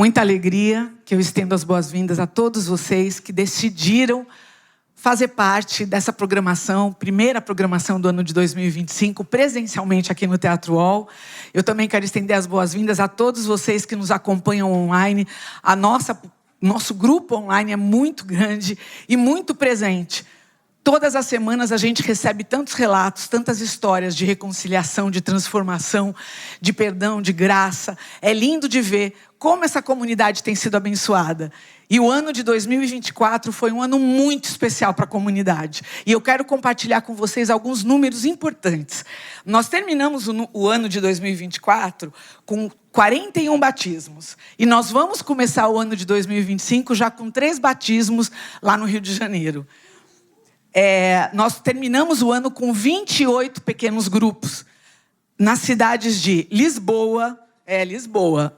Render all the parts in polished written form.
Muita alegria que eu estendo as boas-vindas a todos vocês que decidiram fazer parte dessa programação, primeira programação do ano de 2025, presencialmente aqui no Teatro UOL. Eu também quero estender as boas-vindas a todos vocês que nos acompanham online. Nosso grupo online é muito grande e muito presente. Todas as semanas a gente recebe tantos relatos, tantas histórias de reconciliação, de transformação, de perdão, de graça. É lindo de ver como essa comunidade tem sido abençoada. E o ano de 2024 foi um ano muito especial para a comunidade. E eu quero compartilhar com vocês alguns números importantes. Nós terminamos o ano de 2024 com 41 batismos. E nós vamos começar o ano de 2025 já com 3 batismos lá no Rio de Janeiro. Nós terminamos o ano com 28 pequenos grupos nas cidades de Lisboa,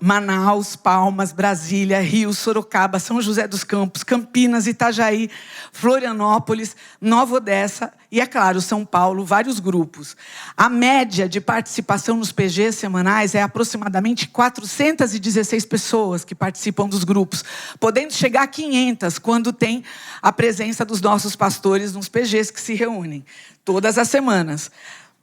Manaus, Palmas, Brasília, Rio, Sorocaba, São José dos Campos, Campinas, Itajaí, Florianópolis, Nova Odessa e, é claro, São Paulo, vários grupos. A média de participação nos PGs semanais é aproximadamente 416 pessoas que participam dos grupos, podendo chegar a 500 quando tem a presença dos nossos pastores nos PGs que se reúnem todas as semanas.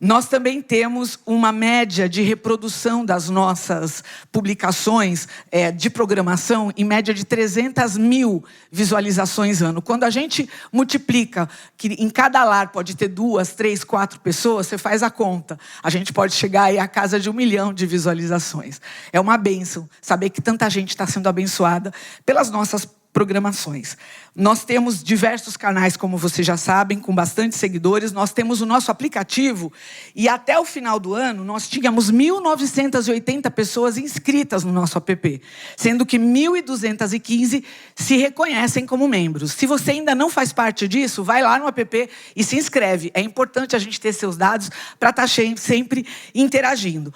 Nós também temos uma média de reprodução das nossas publicações de programação, em média de 300 mil visualizações ano. Quando a gente multiplica, que em cada lar pode ter 2, 3, 4 pessoas, você faz a conta. A gente pode chegar aí à casa de 1 milhão de visualizações. É uma bênção saber que tanta gente está sendo abençoada pelas nossas programações. Nós temos diversos canais, como vocês já sabem, com bastante seguidores. Nós temos o nosso aplicativo e até o final do ano nós tínhamos 1.980 pessoas inscritas no nosso app, sendo que 1.215 se reconhecem como membros. Se você ainda não faz parte disso, vai lá no app e se inscreve. É importante a gente ter seus dados para estar sempre interagindo.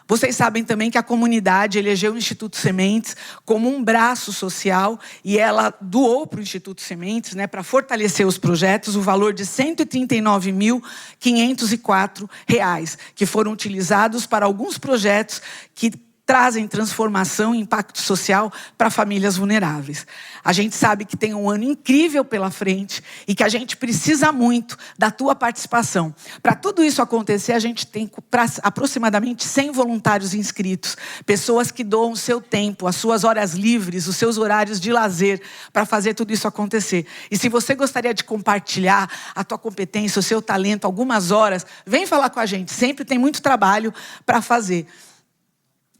Vocês sabem também que a comunidade elegeu o Instituto Sementes como um braço social e ela doou para o Instituto Sementes, para fortalecer os projetos, o valor de R$ 139.504, que foram utilizados para alguns projetos que trazem transformação e impacto social para famílias vulneráveis. A gente sabe que tem um ano incrível pela frente e que a gente precisa muito da tua participação. Para tudo isso acontecer, a gente tem aproximadamente 100 voluntários inscritos, pessoas que doam o seu tempo, as suas horas livres, os seus horários de lazer para fazer tudo isso acontecer. E se você gostaria de compartilhar a tua competência, o seu talento, algumas horas, vem falar com a gente. Sempre tem muito trabalho para fazer.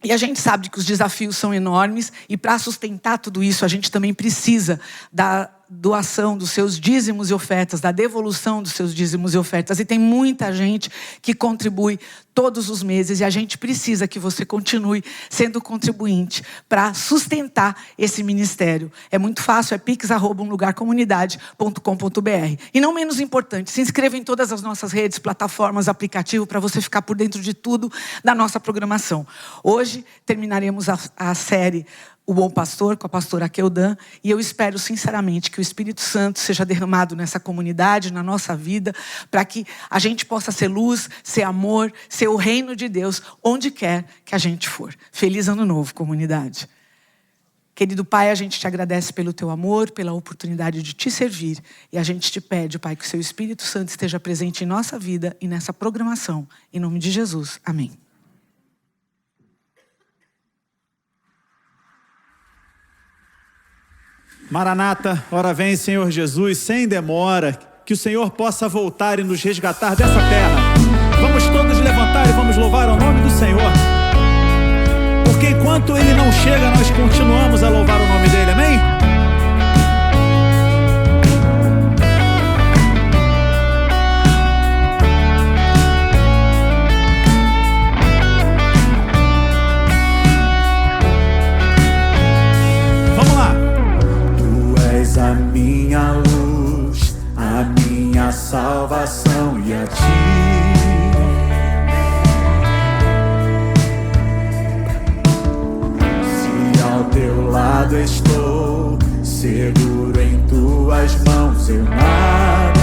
E a gente sabe que os desafios são enormes e para sustentar tudo isso a gente também precisa da doação dos seus dízimos e ofertas, da devolução dos seus dízimos e ofertas. E tem muita gente que contribui todos os meses e a gente precisa que você continue sendo contribuinte para sustentar esse ministério. É muito fácil, é pix@umlugarcomunidade.com.br. E não menos importante, se inscreva em todas as nossas redes, plataformas, aplicativo, para você ficar por dentro de tudo da nossa programação. Hoje terminaremos a série O Bom Pastor, com a pastora Keldan, e eu espero sinceramente que o Espírito Santo seja derramado nessa comunidade, na nossa vida, para que a gente possa ser luz, ser amor, ser o reino de Deus, onde quer que a gente for. Feliz Ano Novo, comunidade. Querido Pai, a gente te agradece pelo teu amor, pela oportunidade de te servir, e a gente te pede, Pai, que o seu Espírito Santo esteja presente em nossa vida e nessa programação. Em nome de Jesus. Amém. Maranata, ora vem, Senhor Jesus, sem demora, que o Senhor possa voltar e nos resgatar dessa terra. Vamos todos levantar e vamos louvar o nome do Senhor. Porque enquanto Ele não chega, nós continuamos a louvar o nome dEle, amém? A minha luz, a minha salvação e a ti se ao teu lado estou, seguro em tuas mãos, eu nada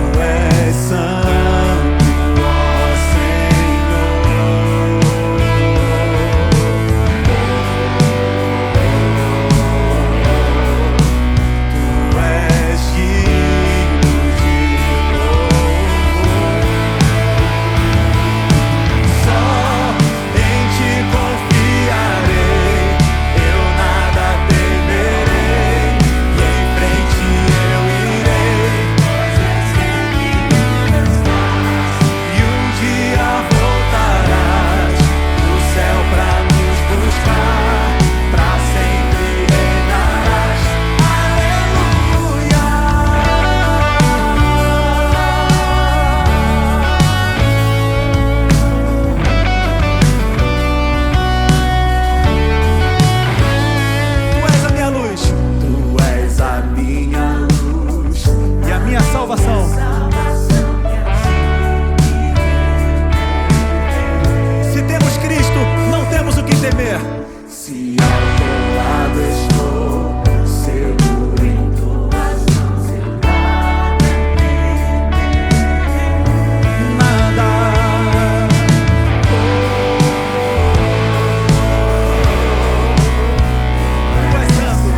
tu és santo. Só salvação. Se temos Cristo, não temos o que temer. Se ao teu lado estou, seguro em tuas mãos, eu Nada. Tu és santo.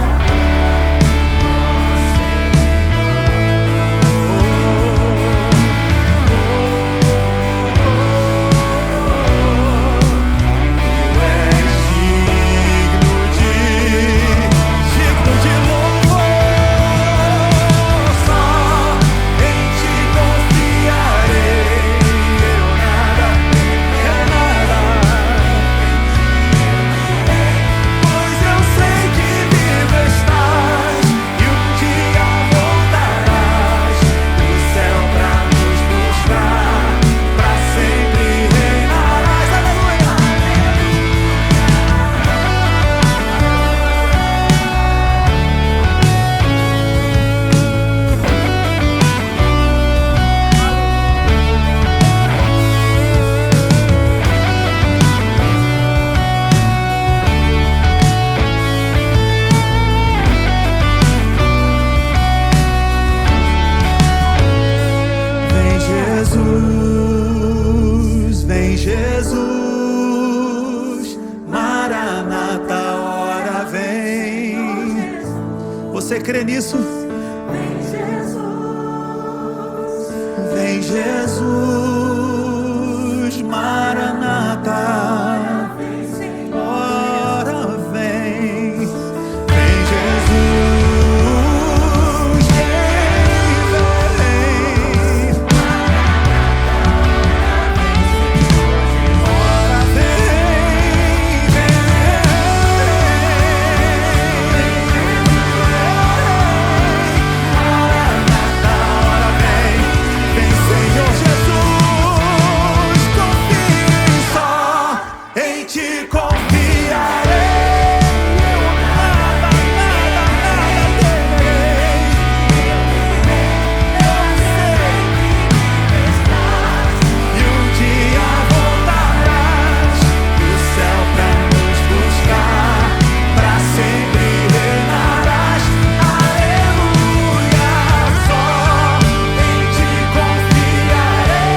Digno de louvor, só em ti confiarei. Eu nada pois eu sei que vivo estás e um dia voltarás do céu pra nos buscar, pra sempre reinarás. Aleluia! Vem Jesus, Maranata, hora vem. Você crê nisso? Vem Jesus, Maranata, hora vem. Vem Jesus, vem. Hora vem, vem Senhor Jesus, confie só, em ti confiarei. Eu nada temerei. Eu sei e um dia voltarás do céu pra nos buscar, pra sempre reinarás. Aleluia, só em ti confiarei.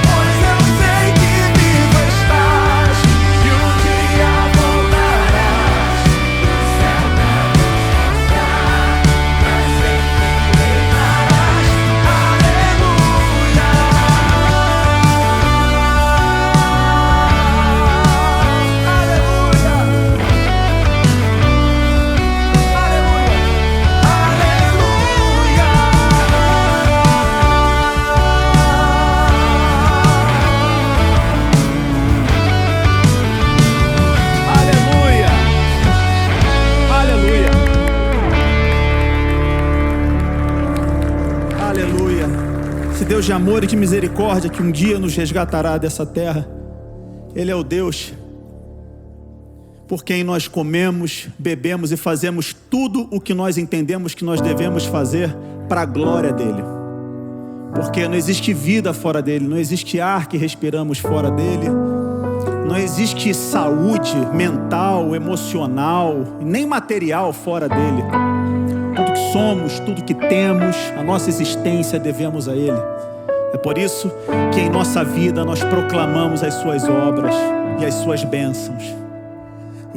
Pois eu sei que vivo estás e um dia voltarás do céu pra nos buscar, pra sempre reinarás. Aleluia, Aleluia. Aleluia. Aleluia. Esse Deus de amor e de misericórdia que um dia nos resgatará dessa terra, Ele é o Deus por quem nós comemos, bebemos e fazemos tudo o que nós entendemos que nós devemos fazer para a glória dEle. Porque não existe vida fora dEle, não existe ar que respiramos fora dEle, não existe saúde mental, emocional, nem material fora dEle. Tudo que somos, tudo que temos, a nossa existência devemos a Ele. É por isso que em nossa vida nós proclamamos as suas obras e as suas bênçãos.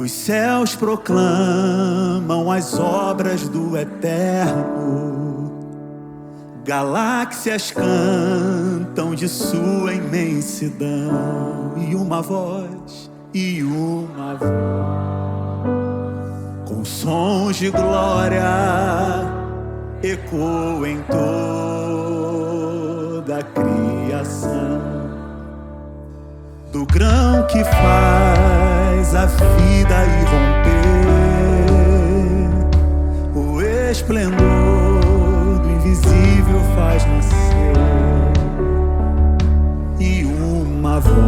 os céus proclamam as obras do Eterno, galáxias cantam de sua imensidão, e uma voz com sons de glória ecoam em toda a criação. Do grão que faz a vida irromper, o esplendor do invisível faz nascer, e uma voz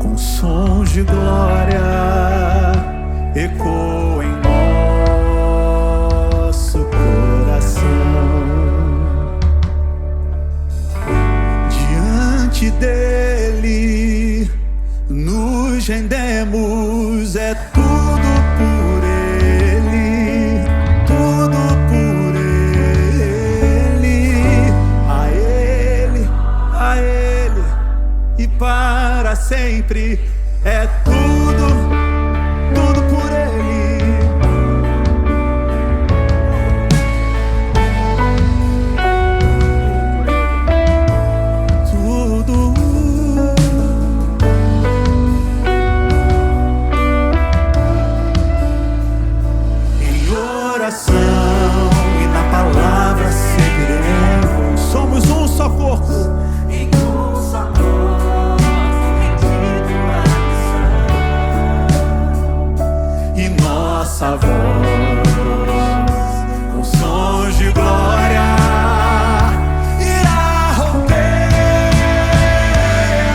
com sons de glória para sempre. É tudo, tudo por Ele. Tudo. Em oração e na palavra seguiremos. Somos um só corpo. Em um só corpo, rendido à missão. E nossa voz, com sons de glória, irá romper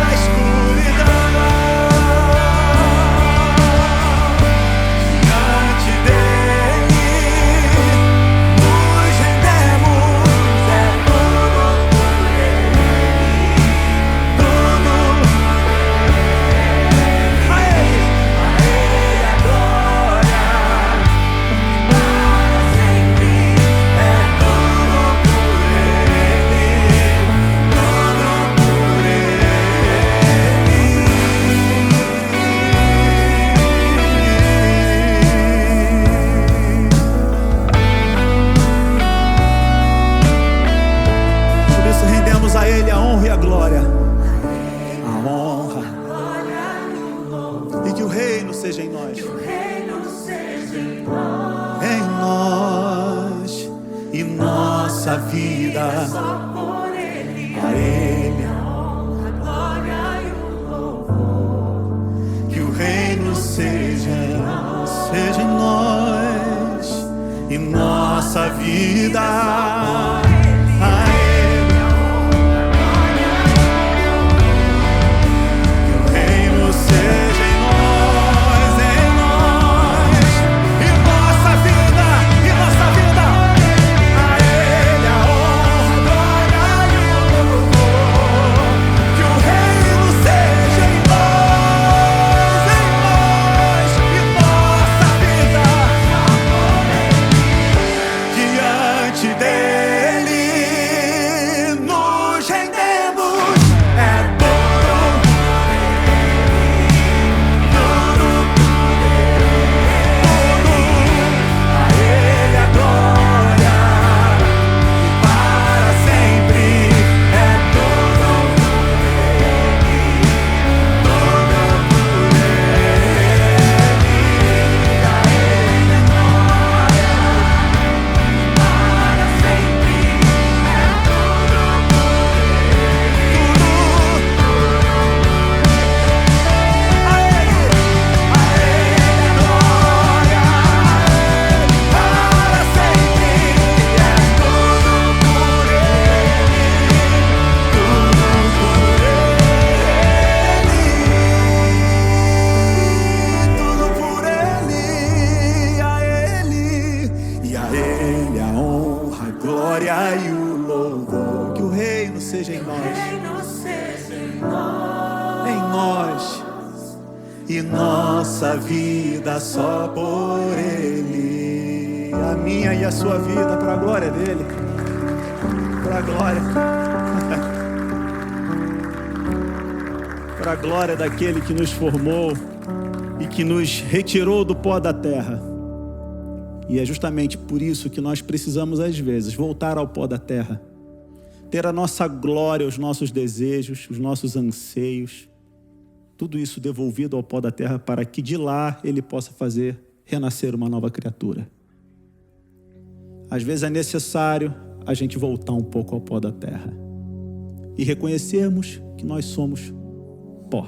a escuridão. Diante dele nos rendemos. É tudo por Ele, Tudo a Ele. a Ele a glória, para sempre. É tudo por Ele, tudo por Por isso rendemos a Ele a honra e a glória. A honra. E que o reino seja em nós. o reino seja em nós. Em nós e nossa vida. Só por Ele, A Ele. a honra, a glória e o louvor. Que o reino seja em nós e nossa vida. A Ele. Que o reino seja em nós e nossa vida, e nossa vida. A Ele a honra, a glória e o louvor. Que o reino seja em nós e nossa vida. Diante dele nos rendemos. É tudo, a Ele a glória e para sempre. É tudo por Ele, tudo por Ele. A Ele a glória Para sempre. É tudo por a Ele a glória para sempre. É tudo por Ele, tudo por Ele, a Ele e a Ele a honra, a glória e o louvor. Que o reino seja em nós. reino seja em nós. Em nós e nossa vida só por Ele. A minha e a sua vida para a glória dele. Para a glória. Para a glória daquele que nos formou e que nos retirou do pó da terra. E é justamente por isso que nós precisamos, às vezes, voltar ao pó da terra. Ter a nossa glória, os nossos desejos, os nossos anseios, tudo isso devolvido ao pó da terra para que de lá Ele possa fazer renascer uma nova criatura. Às vezes é necessário a gente voltar um pouco ao pó da terra e reconhecermos que nós somos pó.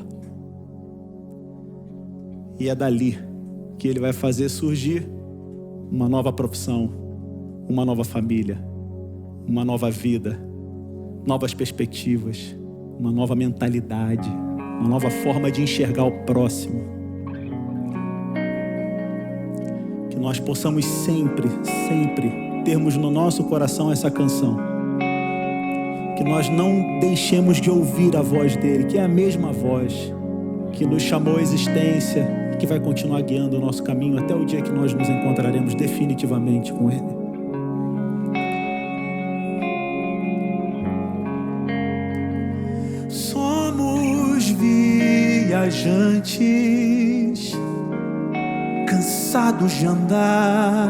E é dali que Ele vai fazer surgir uma nova profissão, uma nova família, uma nova vida, novas perspectivas, uma nova mentalidade, uma nova forma de enxergar o próximo. Que nós possamos sempre, sempre termos no nosso coração essa canção. Que nós não deixemos de ouvir a voz dele, que é a mesma voz que nos chamou à existência e que vai continuar guiando o nosso caminho até o dia que nós nos encontraremos definitivamente com ele. Somos vivos viajantes, cansados de andar,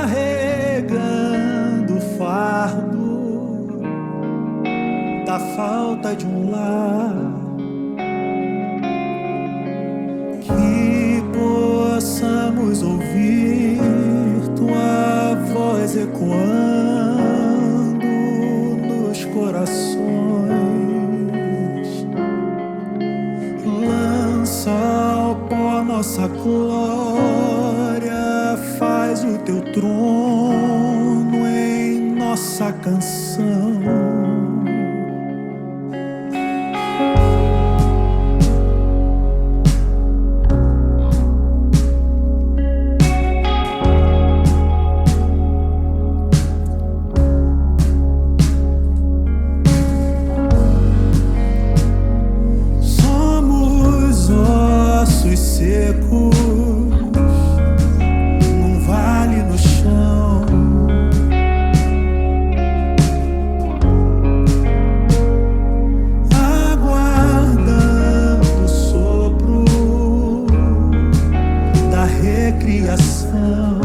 carregando o fardo da falta de um lar, que possamos ouvir tua voz ecoando nos corações. Lança ao pó nossa glória, faz o teu trono em nossa canção. Secos, num vale no chão, aguardando o sopro da recriação,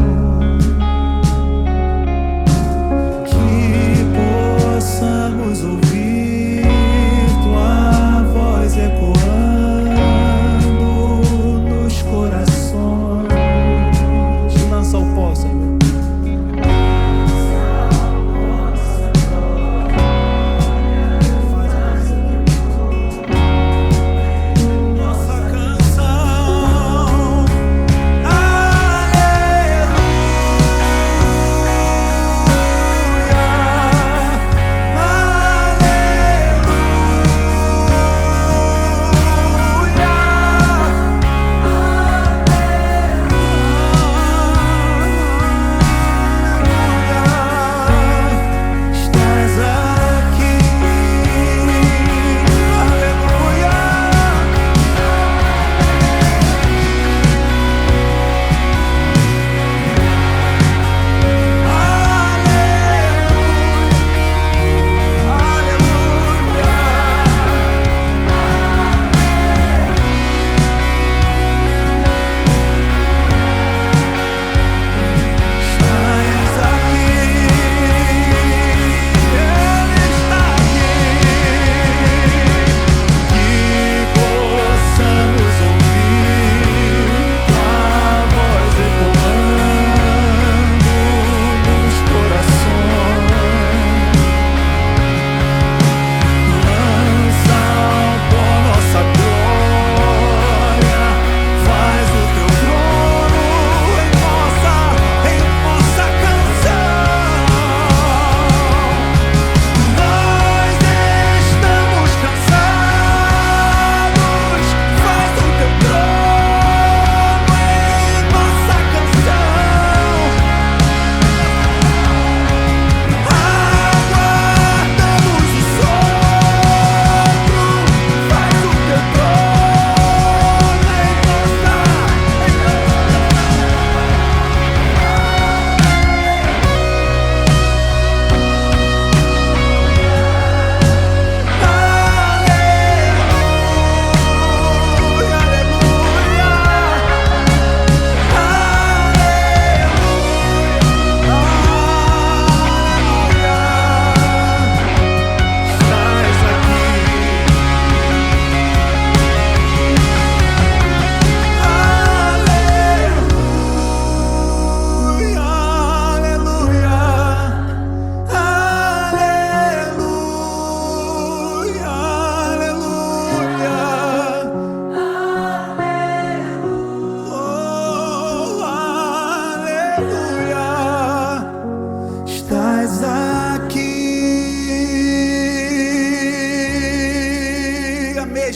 que possamos ouvir tua voz ecoando corações. Lança ao pó, Senhor. Nossa canção.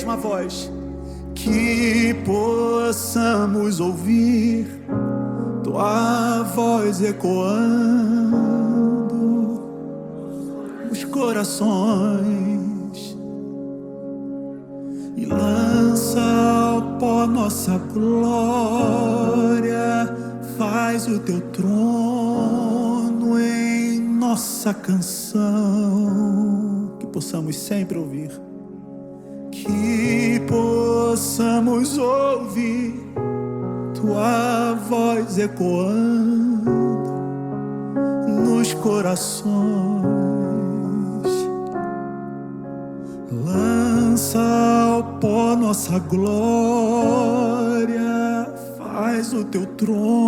mesma voz, que possamos ouvir tua voz ecoando os corações, e lança ao pó nossa glória, faz o teu trono em nossa canção, que possamos sempre ouvir, que possamos ouvir tua voz ecoando nos corações. Lança ao pó nossa glória, faz o teu trono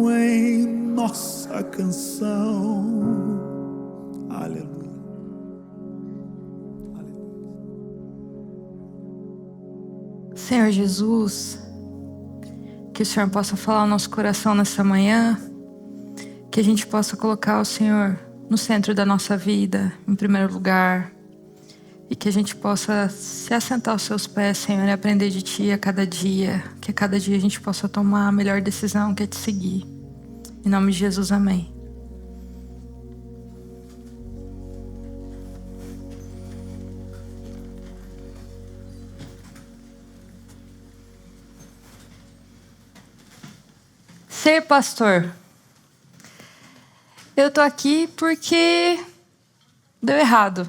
em nossa canção. Aleluia. Aleluia. Senhor Jesus, que o Senhor possa falar ao nosso coração nessa manhã, que a gente possa colocar o Senhor no centro da nossa vida, em primeiro lugar, e que a gente possa se assentar aos seus pés, Senhor, e aprender de Ti a cada dia, que a cada dia a gente possa tomar a melhor decisão, que é Te seguir. Em nome de Jesus, amém. Ser pastor. Eu tô aqui porque deu errado.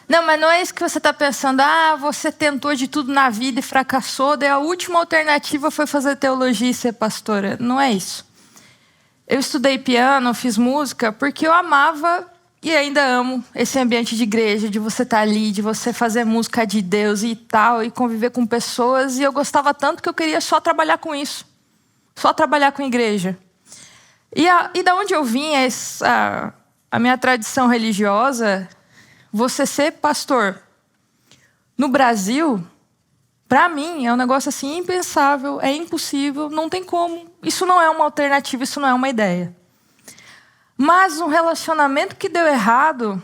Não, mas não é isso que você está pensando. Ah, você tentou de tudo na vida e fracassou, daí a última alternativa foi fazer teologia e ser pastora. Não é isso. Eu estudei piano, fiz música, porque eu amava e ainda amo esse ambiente de igreja, de você estar ali, de você fazer música de Deus e tal, e conviver com pessoas. E eu gostava tanto que eu queria só trabalhar com isso. Só trabalhar com igreja. E da onde eu vim, a minha tradição religiosa, você ser pastor no Brasil, para mim, é um negócio assim impensável, é impossível, não tem como. Isso não é uma alternativa, isso não é uma ideia. Mas um relacionamento que deu errado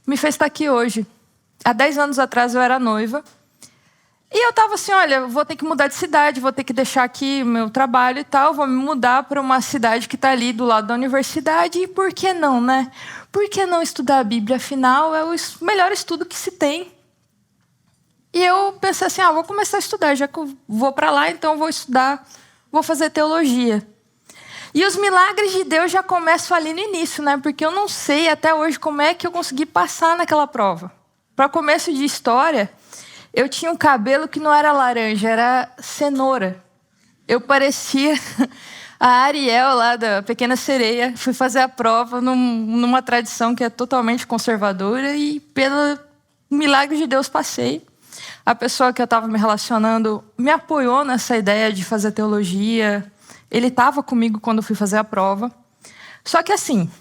me fez estar aqui hoje. Há 10 anos atrás eu era noiva. E eu estava assim, olha, vou ter que mudar de cidade, vou ter que deixar aqui meu trabalho e tal, vou me mudar para uma cidade que está ali do lado da universidade. E por que não, né? Por que não estudar a Bíblia? Afinal, é o melhor estudo que se tem. E eu pensei assim, vou começar a estudar, já que eu vou para lá, então vou estudar, vou fazer teologia. E os milagres de Deus já começam ali no início, né? Porque eu não sei até hoje como é que eu consegui passar naquela prova. Para começo de história, eu tinha um cabelo que não era laranja, era cenoura. Eu parecia a Ariel lá da Pequena Sereia. Fui fazer a prova numa tradição que é totalmente conservadora e pelo milagre de Deus passei. A pessoa que eu estava me relacionando me apoiou nessa ideia de fazer teologia. Ele estava comigo quando eu fui fazer a prova. Só que assim,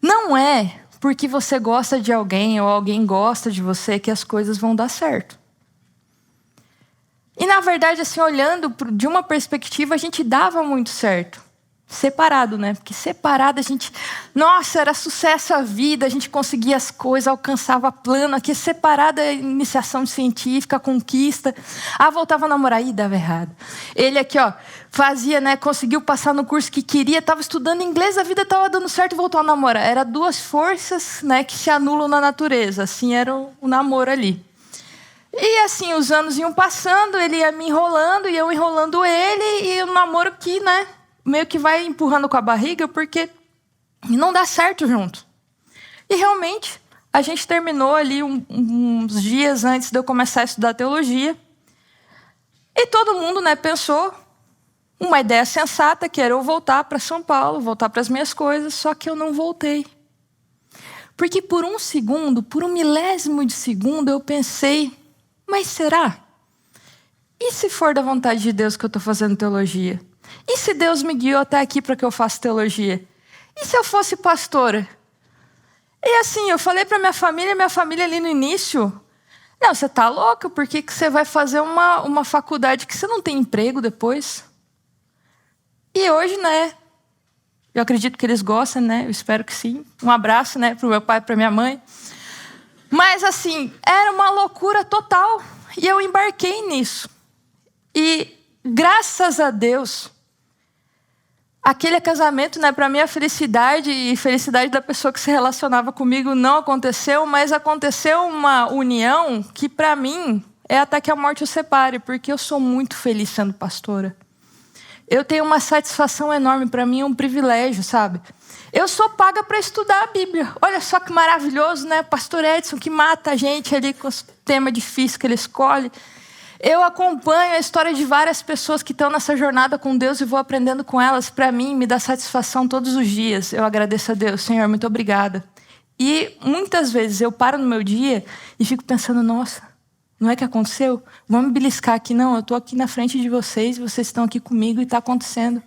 não é porque você gosta de alguém ou alguém gosta de você que as coisas vão dar certo. E na verdade, assim, olhando de uma perspectiva, a gente dava muito certo. Separado, né? Porque separado a gente... Nossa, era sucesso a vida, a gente conseguia as coisas, alcançava plano. Aqui separado é iniciação científica, conquista. Voltava a namorar, dava errado. Ele aqui, fazia, né? Conseguiu passar no curso que queria, estava estudando inglês, a vida estava dando certo e voltou a namorar. Era duas forças, né, que se anulam na natureza. Assim era o namoro ali. E assim, os anos iam passando, ele ia me enrolando e eu enrolando ele. E o namoro que, né, meio que vai empurrando com a barriga, porque não dá certo junto. E realmente, a gente terminou ali uns dias antes de eu começar a estudar teologia. E todo mundo, né, pensou uma ideia sensata, que era eu voltar para São Paulo, voltar para as minhas coisas, só que eu não voltei. Porque por um segundo, por um milésimo de segundo, eu pensei, mas será? E se for da vontade de Deus que eu estou fazendo teologia? E se Deus me guiou até aqui para que eu faça teologia? E se eu fosse pastora? E assim, eu falei para minha família ali no início, não, você tá louca? Por que você vai fazer uma faculdade que você não tem emprego depois? E hoje, né, eu acredito que eles gostam, né, eu espero que sim. Um abraço, né, pro meu pai e pra minha mãe. Mas assim, era uma loucura total. E eu embarquei nisso. E graças a Deus, aquele casamento, né, para minha felicidade e felicidade da pessoa que se relacionava comigo não aconteceu, mas aconteceu uma união que para mim é até que a morte os separe, porque eu sou muito feliz sendo pastora. Eu tenho uma satisfação enorme, para mim é um privilégio, sabe? Eu sou paga para estudar a Bíblia. Olha só que maravilhoso, né? Pastor Edson que mata a gente ali com os temas difíceis que ele escolhe. Eu acompanho a história de várias pessoas que estão nessa jornada com Deus e vou aprendendo com elas. Para mim, me dá satisfação todos os dias. Eu agradeço a Deus. Senhor, muito obrigada. E muitas vezes eu paro no meu dia e fico pensando, nossa, não é que aconteceu? Vamos beliscar aqui. Não, eu estou aqui na frente de vocês, vocês estão aqui comigo e está acontecendo.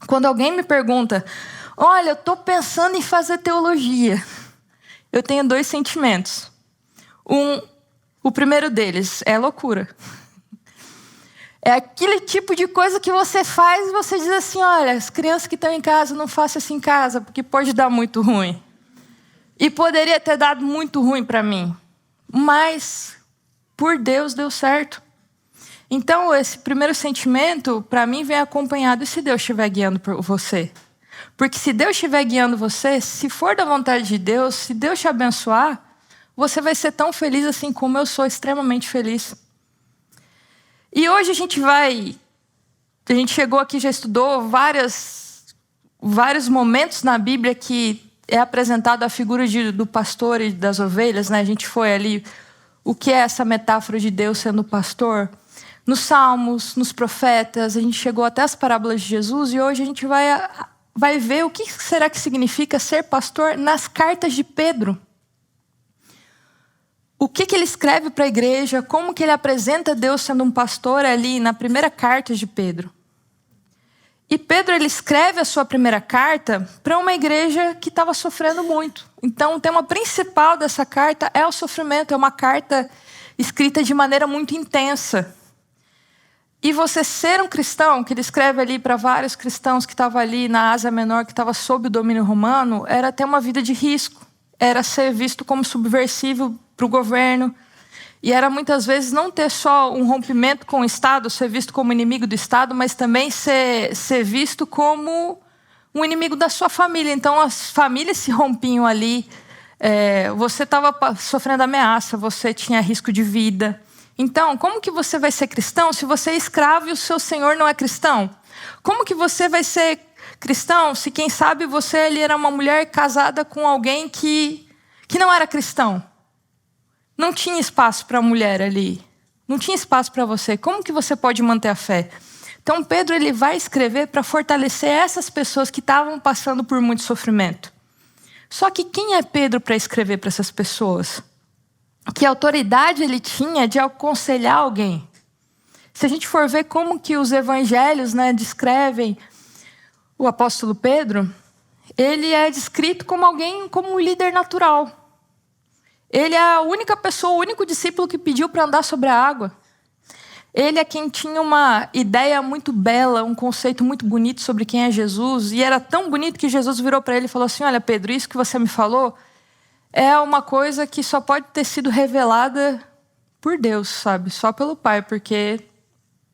Quando alguém me pergunta, olha, eu estou pensando em fazer teologia, eu tenho 2 sentimentos. O primeiro deles é loucura. É aquele tipo de coisa que você faz e você diz assim, olha, as crianças que estão em casa, não façam isso em casa, porque pode dar muito ruim. E poderia ter dado muito ruim para mim. Mas, por Deus, deu certo. Então, esse primeiro sentimento, para mim, vem acompanhado. E se Deus estiver guiando por você? Porque se Deus estiver guiando você, se for da vontade de Deus, se Deus te abençoar, você vai ser tão feliz assim como eu sou extremamente feliz. E hoje a gente chegou aqui, já estudou vários momentos na Bíblia que é apresentado a figura do pastor e das ovelhas, né? A gente foi ali, o que é essa metáfora de Deus sendo pastor? Nos Salmos, nos profetas, a gente chegou até as parábolas de Jesus e hoje a gente vai ver o que será que significa ser pastor nas cartas de Pedro. O que ele escreve para a igreja, como que ele apresenta Deus sendo um pastor ali na primeira carta de Pedro. E Pedro, ele escreve a sua primeira carta para uma igreja que estava sofrendo muito. Então, o tema principal dessa carta é o sofrimento. É uma carta escrita de maneira muito intensa. E você ser um cristão, que ele escreve ali para vários cristãos que estavam ali na Ásia Menor, que estava sob o domínio romano, era ter uma vida de risco. Era ser visto como subversivo para o governo. E era muitas vezes não ter só um rompimento com o Estado, ser visto como inimigo do Estado, mas também ser visto como um inimigo da sua família. Então as famílias se rompiam ali, você estava sofrendo ameaça, você tinha risco de vida. Então, como que você vai ser cristão se você é escravo e o seu senhor não é cristão? Como que você vai ser cristão se, quem sabe, você ali era uma mulher casada com alguém que não era cristão? Não tinha espaço para a mulher ali. Não tinha espaço para você. Como que você pode manter a fé? Então, Pedro, ele vai escrever para fortalecer essas pessoas que estavam passando por muito sofrimento. Só que quem é Pedro para escrever para essas pessoas? Que autoridade ele tinha de aconselhar alguém? Se a gente for ver como que os evangelhos, né, descrevem o apóstolo Pedro, ele é descrito como alguém, como um líder natural. Ele é a única pessoa, o único discípulo que pediu para andar sobre a água. Ele é quem tinha uma ideia muito bela, um conceito muito bonito sobre quem é Jesus. E era tão bonito que Jesus virou para ele e falou assim, olha, Pedro, isso que você me falou é uma coisa que só pode ter sido revelada por Deus, sabe? Só pelo Pai, porque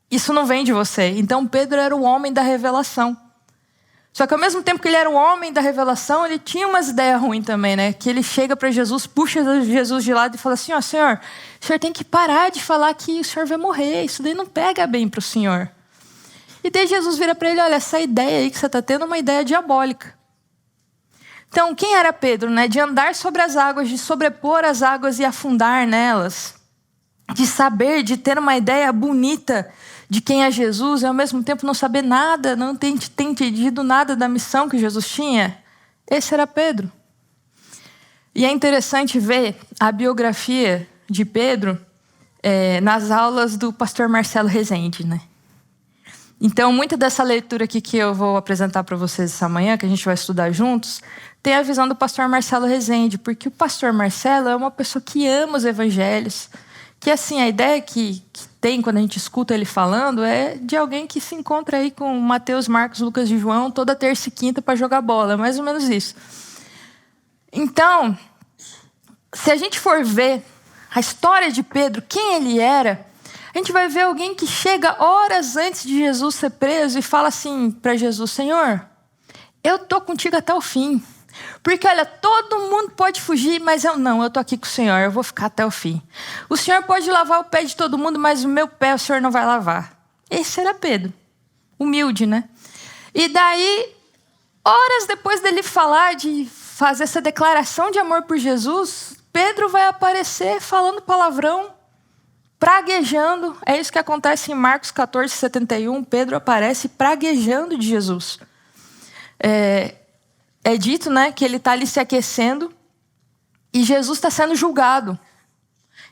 isso não vem de você. Então Pedro era o homem da revelação. Só que ao mesmo tempo que ele era o homem da revelação, ele tinha umas ideias ruins também, né? Que ele chega para Jesus, puxa Jesus de lado e fala assim, ó, Senhor, o senhor tem que parar de falar que o senhor vai morrer, isso daí não pega bem para o senhor. E daí Jesus vira para ele, olha, essa ideia aí que você está tendo é uma ideia diabólica. Então, quem era Pedro, né? De andar sobre as águas, de sobrepor as águas e afundar nelas, de saber, de ter uma ideia bonita de quem é Jesus e ao mesmo tempo não saber nada, não ter entendido nada da missão que Jesus tinha. Esse era Pedro. E é interessante ver a biografia de Pedro nas aulas do pastor Marcelo Rezende, né? Então, muita dessa leitura aqui que eu vou apresentar para vocês essa manhã, que a gente vai estudar juntos, tem a visão do pastor Marcelo Rezende, porque o pastor Marcelo é uma pessoa que ama os evangelhos, que assim, a ideia que tem quando a gente escuta ele falando é de alguém que se encontra aí com Mateus, Marcos, Lucas e João toda terça e quinta para jogar bola, é mais ou menos isso. Então, se a gente for ver a história de Pedro, quem ele era, a gente vai ver alguém que chega horas antes de Jesus ser preso e fala assim para Jesus, Senhor, eu tô contigo até o fim. Porque, olha, todo mundo pode fugir, mas eu não, eu tô aqui com o Senhor, eu vou ficar até o fim. O Senhor pode lavar o pé de todo mundo, mas o meu pé o Senhor não vai lavar. Esse era Pedro. humilde, né? E daí, horas depois dele falar, de fazer essa declaração de amor por Jesus, Pedro vai aparecer falando palavrão, praguejando. É isso que acontece em Marcos 14:71. Pedro aparece praguejando de Jesus. É dito, né, que ele está ali se aquecendo e Jesus está sendo julgado.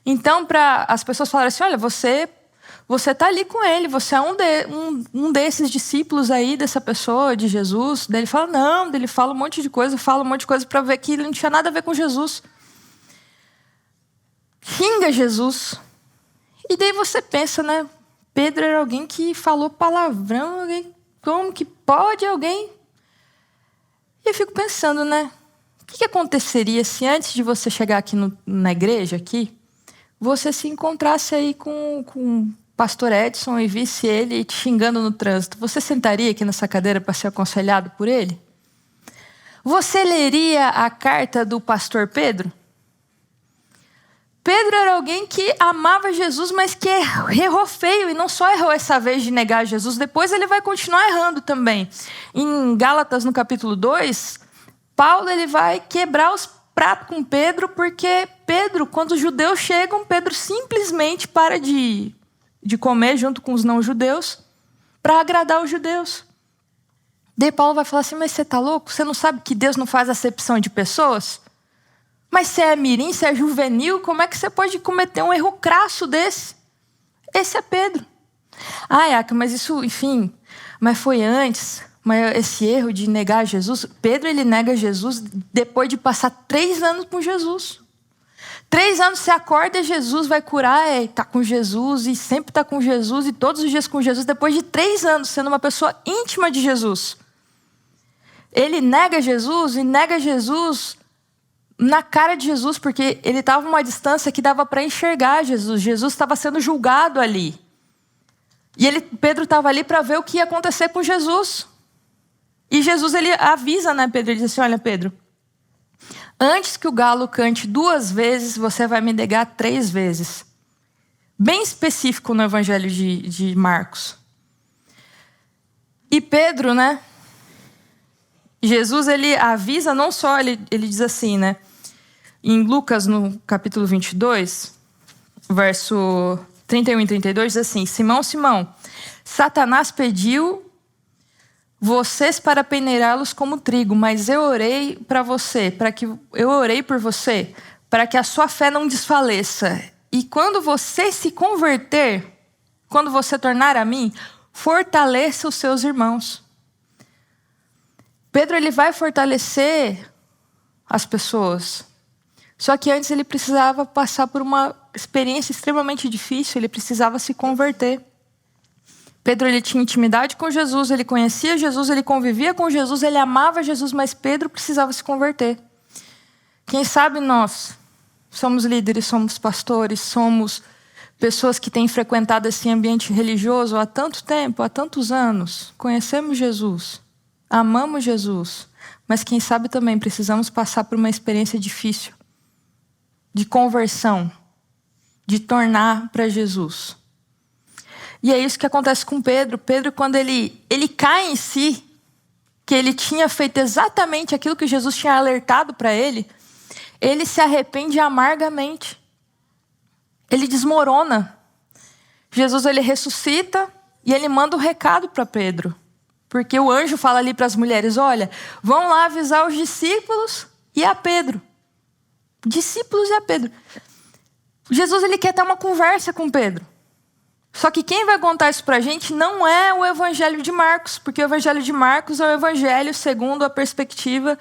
Então, para as pessoas falarem assim, olha, você está ali com ele, você é um desses discípulos aí, dessa pessoa, de Jesus. Daí ele fala, não, daí ele fala um monte de coisa para ver que ele não tinha nada a ver com Jesus. Xinga Jesus. E daí você pensa, né, Pedro era alguém que falou palavrão, como que pode alguém? E eu fico pensando, né, o que aconteceria se antes de você chegar aqui na igreja, aqui, você se encontrasse aí com o pastor Edson e visse ele te xingando no trânsito? Você sentaria aqui nessa cadeira para ser aconselhado por ele? Você leria a carta do pastor Pedro? Pedro era alguém que amava Jesus, mas que errou feio. E não só errou essa vez de negar Jesus, depois ele vai continuar errando também. Em Gálatas, no capítulo 2, Paulo ele vai quebrar os pratos com Pedro, porque Pedro, quando os judeus chegam, Pedro simplesmente para de comer junto com os não-judeus para agradar os judeus. Daí Paulo vai falar assim, mas você está louco? Você não sabe que Deus não faz acepção de pessoas? Mas você é mirim, você é juvenil, como é que você pode cometer um erro crasso desse? Esse é Pedro. Yaka, mas isso, enfim, mas foi antes, mas esse erro de negar Jesus, Pedro ele nega Jesus depois de passar 3 anos com Jesus. 3 anos você acorda e Jesus vai curar, tá com Jesus e sempre tá com Jesus e todos os dias com Jesus, depois de 3 anos sendo uma pessoa íntima de Jesus. Ele nega Jesus e nega Jesus na cara de Jesus, porque ele estava uma distância que dava para enxergar Jesus. Jesus estava sendo julgado ali. E Pedro estava ali para ver o que ia acontecer com Jesus. E Jesus ele avisa, né, Pedro? Ele diz assim, olha, Pedro, antes que o galo cante 2 vezes, você vai me negar 3 vezes. Bem específico no Evangelho de Marcos. E Pedro, né? Jesus, ele avisa, não só, ele diz assim, né? Em Lucas, no capítulo 22, verso 31 e 32, diz assim, Simão, Simão, Satanás pediu vocês para peneirá-los como trigo, mas eu orei por você, para que a sua fé não desfaleça. E quando você se converter, quando você tornar a mim, fortaleça os seus irmãos. Pedro ele vai fortalecer as pessoas. Só que antes ele precisava passar por uma experiência extremamente difícil, ele precisava se converter. Pedro ele tinha intimidade com Jesus, ele conhecia Jesus, ele convivia com Jesus, ele amava Jesus, mas Pedro precisava se converter. Quem sabe nós somos líderes, somos pastores, somos pessoas que têm frequentado esse ambiente religioso há tanto tempo, há tantos anos, conhecemos Jesus, amamos Jesus, mas quem sabe também precisamos passar por uma experiência difícil, de conversão, de tornar para Jesus. E é isso que acontece com Pedro. Pedro, quando ele cai em si, que ele tinha feito exatamente aquilo que Jesus tinha alertado para ele se arrepende amargamente. Ele desmorona. Jesus ele ressuscita e ele manda um recado para Pedro. Porque o anjo fala ali para as mulheres, olha, vão lá avisar os discípulos e a Pedro. Discípulos e a Pedro. Jesus ele quer ter uma conversa com Pedro. Só que quem vai contar isso pra gente não é o Evangelho de Marcos, porque o Evangelho de Marcos é o Evangelho segundo a perspectiva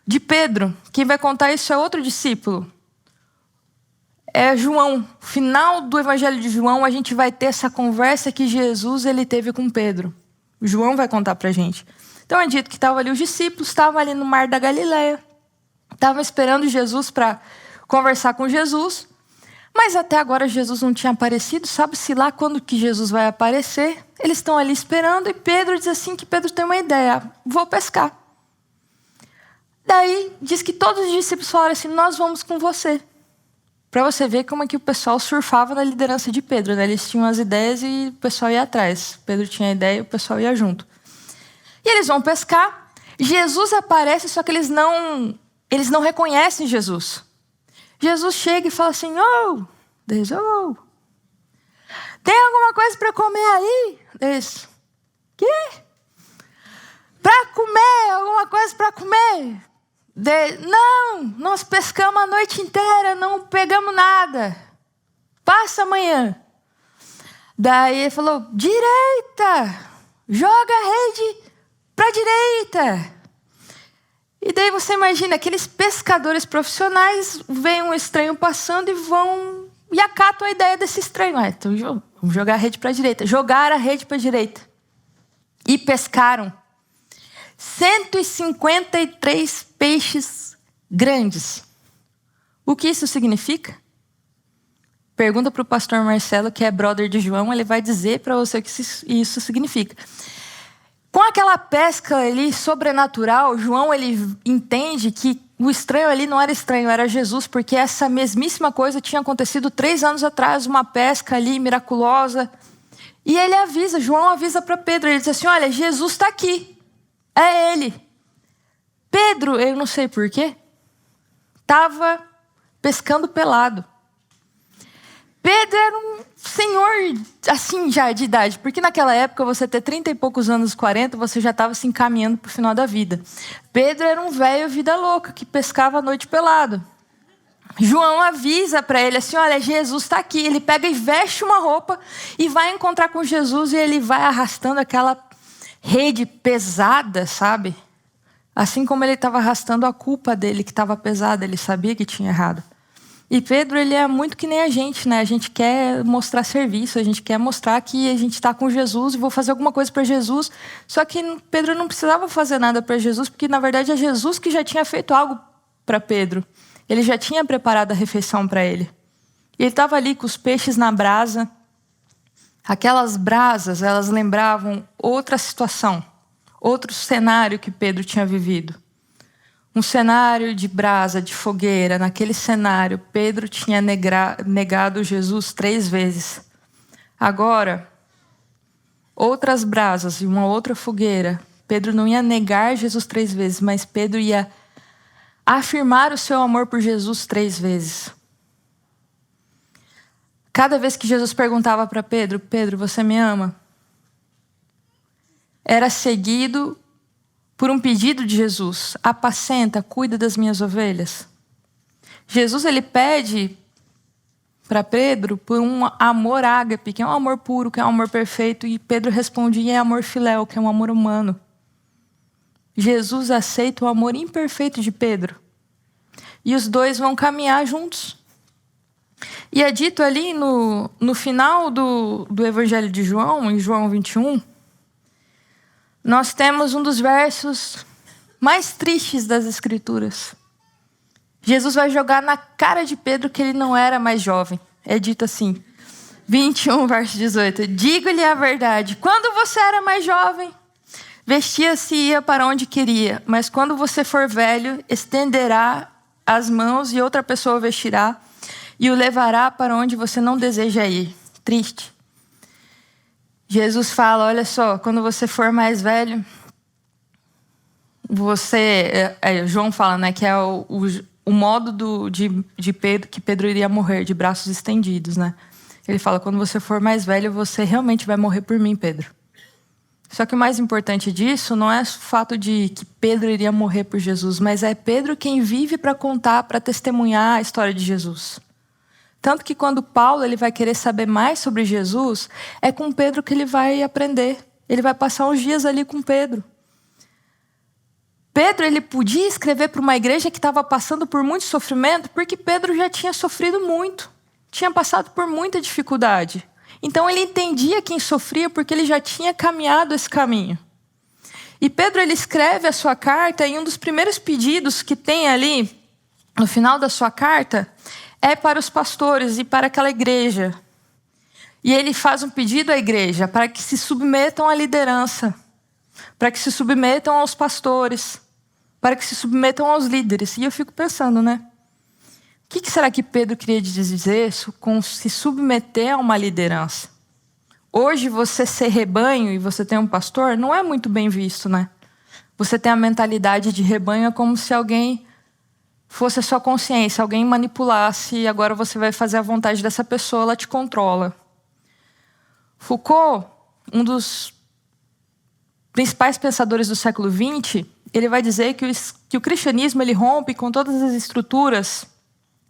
de Pedro. Quem vai contar isso é outro discípulo. É João. No final do Evangelho de João, a gente vai ter essa conversa que Jesus ele teve com Pedro. O João vai contar pra gente. Então é dito que estavam ali os discípulos, estavam ali no mar da Galileia, estavam esperando Jesus para conversar com Jesus. Mas até agora Jesus não tinha aparecido, sabe-se lá quando que Jesus vai aparecer. Eles estão ali esperando e Pedro diz assim que Pedro tem uma ideia, vou pescar. Daí diz que todos os discípulos falaram assim, nós vamos com você. Para você ver como é que o pessoal surfava na liderança de Pedro, né? Eles tinham as ideias e o pessoal ia atrás. Pedro tinha a ideia e o pessoal ia junto. E eles vão pescar. Jesus aparece, só que eles não reconhecem Jesus. Jesus chega e fala assim, Deus, tem alguma coisa para comer aí? Deus, quê? Para comer, alguma coisa para comer? Não, nós pescamos a noite inteira, não pegamos nada. Passa amanhã. Daí ele falou, direita, joga a rede para a direita. E daí você imagina, aqueles pescadores profissionais veem um estranho passando e acatam a ideia desse estranho. Então vamos jogar a rede para a direita. Jogaram a rede para a direita. E pescaram 153 peixes grandes. O que isso significa? Pergunta para o pastor Marcelo, que é brother de João, ele vai dizer para você o que isso significa. Com aquela pesca ali sobrenatural, João ele entende que o estranho ali não era estranho, era Jesus, porque essa mesmíssima coisa tinha acontecido 3 anos atrás, uma pesca ali miraculosa. E ele avisa, João avisa para Pedro, ele diz assim, olha, Jesus está aqui, é ele. Pedro, eu não sei porquê, estava pescando pelado. Pedro era um senhor, assim, já de idade. Porque naquela época, você ter 30 e poucos anos, 40, você já estava se encaminhando para o final da vida. Pedro era um velho vida louca, que pescava à noite pelado. João avisa para ele assim, olha, Jesus está aqui. Ele pega e veste uma roupa e vai encontrar com Jesus. E ele vai arrastando aquela rede pesada, sabe? Assim como ele estava arrastando a culpa dele, que estava pesada. Ele sabia que tinha errado. E Pedro, ele é muito que nem a gente, né? A gente quer mostrar serviço, a gente quer mostrar que a gente está com Jesus e vou fazer alguma coisa para Jesus. Só que Pedro não precisava fazer nada para Jesus, porque na verdade é Jesus que já tinha feito algo para Pedro. Ele já tinha preparado a refeição para ele. E ele estava ali com os peixes na brasa. Aquelas brasas, elas lembravam outra situação, outro cenário que Pedro tinha vivido. Um cenário de brasa, de fogueira. Naquele cenário, Pedro tinha negado Jesus 3 vezes. Agora, outras brasas e uma outra fogueira. Pedro não ia negar Jesus 3 vezes, mas Pedro ia afirmar o seu amor por Jesus 3 vezes. Cada vez que Jesus perguntava para Pedro, Pedro, você me ama? Era seguido por um pedido de Jesus, apacenta, cuida das minhas ovelhas. Jesus, ele pede para Pedro por um amor ágape, que é um amor puro, que é um amor perfeito, e Pedro responde, é amor filéu, que é um amor humano. Jesus aceita o amor imperfeito de Pedro. E os dois vão caminhar juntos. E é dito ali no final do Evangelho de João, em João 21, nós temos um dos versos mais tristes das Escrituras. Jesus vai jogar na cara de Pedro que ele não era mais jovem. É dito assim, 21, verso 18. Digo-lhe a verdade, quando você era mais jovem, vestia-se e ia para onde queria. Mas quando você for velho, estenderá as mãos e outra pessoa o vestirá e o levará para onde você não deseja ir. Triste. Jesus fala, olha só, quando você for mais velho, João fala, né, que é o modo de Pedro, que Pedro iria morrer, de braços estendidos, né? Ele fala, quando você for mais velho, você realmente vai morrer por mim, Pedro. Só que o mais importante disso não é o fato de que Pedro iria morrer por Jesus, mas é Pedro quem vive para contar, para testemunhar a história de Jesus. Tanto que quando Paulo ele vai querer saber mais sobre Jesus, é com Pedro que ele vai aprender. Ele vai passar uns dias ali com Pedro. Pedro ele podia escrever para uma igreja que estava passando por muito sofrimento, porque Pedro já tinha sofrido muito. Tinha passado por muita dificuldade. Então ele entendia quem sofria, porque ele já tinha caminhado esse caminho. E Pedro ele escreve a sua carta, e um dos primeiros pedidos que tem ali, no final da sua carta, é para os pastores e para aquela igreja. E ele faz um pedido à igreja para que se submetam à liderança, para que se submetam aos pastores, para que se submetam aos líderes. E eu fico pensando, né? que será que Pedro queria dizer com se submeter a uma liderança? Hoje você ser rebanho e você ter um pastor não é muito bem visto, né? Você tem a mentalidade de rebanho é como se alguém fosse a sua consciência, alguém manipulasse e agora você vai fazer a vontade dessa pessoa, ela te controla. Foucault, um dos principais pensadores do século XX, ele vai dizer que o cristianismo ele rompe com todas as estruturas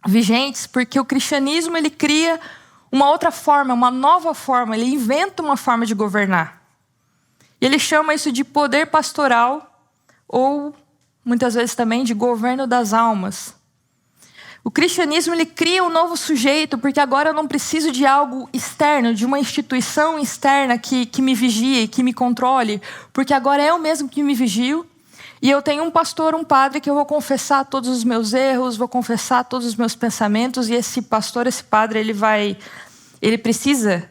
vigentes, porque o cristianismo ele cria uma outra forma, uma nova forma, ele inventa uma forma de governar. E ele chama isso de poder pastoral ou, muitas vezes também, de governo das almas. O cristianismo ele cria um novo sujeito, porque agora eu não preciso de algo externo, de uma instituição externa que me vigie, que me controle, porque agora é eu mesmo que me vigio. E eu tenho um pastor, um padre, que eu vou confessar todos os meus erros, vou confessar todos os meus pensamentos, e esse pastor, esse padre, ele precisa,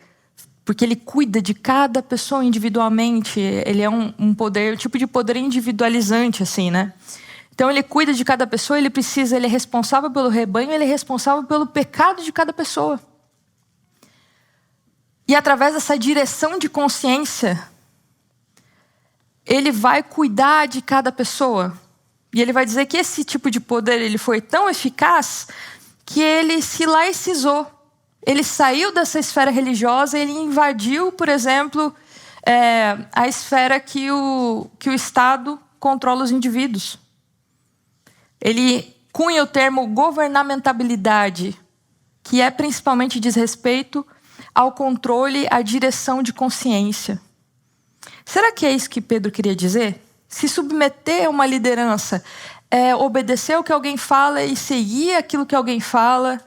porque ele cuida de cada pessoa individualmente, ele é um poder, um tipo de poder individualizante, assim, né? Então ele cuida de cada pessoa, ele é responsável pelo rebanho, ele é responsável pelo pecado de cada pessoa. E através dessa direção de consciência, ele vai cuidar de cada pessoa. E ele vai dizer que esse tipo de poder ele foi tão eficaz que ele se laicizou. Ele saiu dessa esfera religiosa, ele invadiu, por exemplo, a esfera que o Estado controla os indivíduos. Ele cunha o termo governamentabilidade, que é principalmente diz respeito ao controle, à direção de consciência. Será que é isso que Pedro queria dizer? Se submeter a uma liderança é obedecer o que alguém fala e seguir aquilo que alguém fala,